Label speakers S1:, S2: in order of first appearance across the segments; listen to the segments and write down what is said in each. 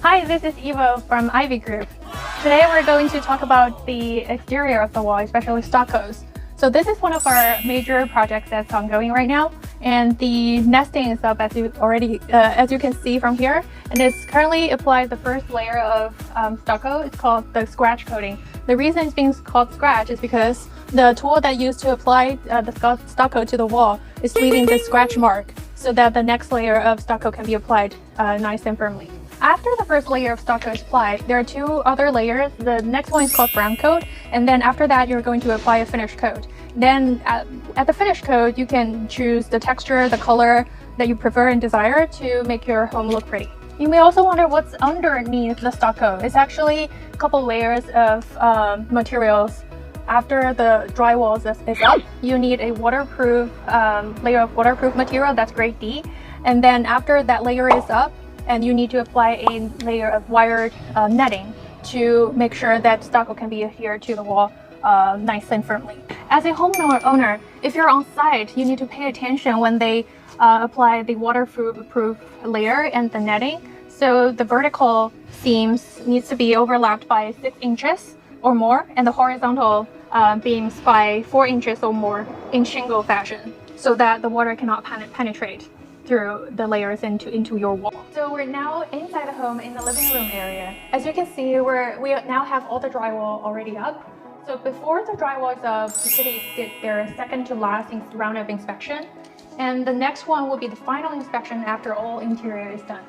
S1: Hi, this is Eva from IvyGroup. Today we're going to talk about the exterior of the wall, especially stuccos. So this is one of our major projects that's ongoing right now, and the nesting is up as you can see from here, and it's currently applied the first layer of stucco. It's called the scratch coating. The reason it's being called scratch is because the tool that used to apply the stucco to the wall is leaving this scratch mark, so that the next layer of stucco can be applied nice and firmly. After the first layer of stucco is applied, there are two other layers. The next one is called brown coat, and then after that you're going to apply a finish coat. Then at the finish coat, you can choose the texture, the color that you prefer and desire to make your home look pretty. You may also wonder what's underneath the stucco. It's actually a couple layers of materials. After the drywall is up, you need a waterproof layer of waterproof material, that's grade D. And then after that layer is up, and you need to apply a layer of wired netting to make sure that stucco can be adhered to the wall nice and firmly. As a homeowner, if you're on site, you need to pay attention when they apply the waterproof layer and the netting. So the vertical seams needs to be overlapped by 6 inches or more, and the horizontal beams by 4 inches or more in shingle fashion, so that the water cannot penetrate through the layers into your wall. So we're now inside the home in the living room area. As you can see, we now have all the drywall already up. So before the drywall is up, the city did their second to last round of inspection, and the next one will be the final inspection after all interior is done.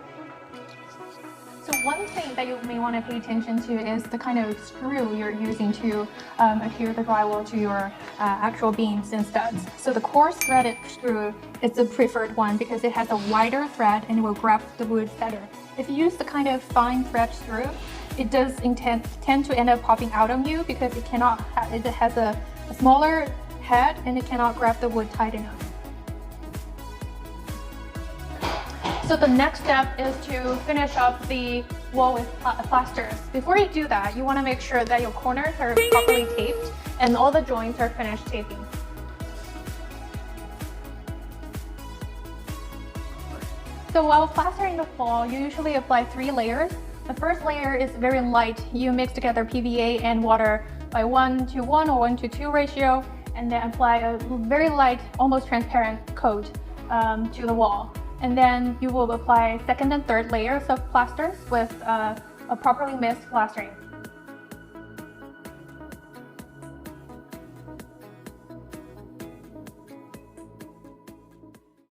S1: So one thing that you may want to pay attention to is the kind of screw you're using to adhere the drywall to your actual beams and studs. So the coarse threaded screw is the preferred one because it has a wider thread and it will grab the wood better. If you use the kind of fine thread screw, it does tend to end up popping out on you because it has a smaller head and it cannot grab the wood tight enough. So the next step is to finish up the wall with plasters. Before you do that, you want to make sure that your corners are properly taped and all the joints are finished taping. So while plastering the wall, you usually apply 3 layers. The first layer is very light. You mix together PVA and water by 1:1 or 1:2 ratio, and then apply a very light, almost transparent coat to the wall. And then you will apply second and third layers of plasters with a properly mixed plastering.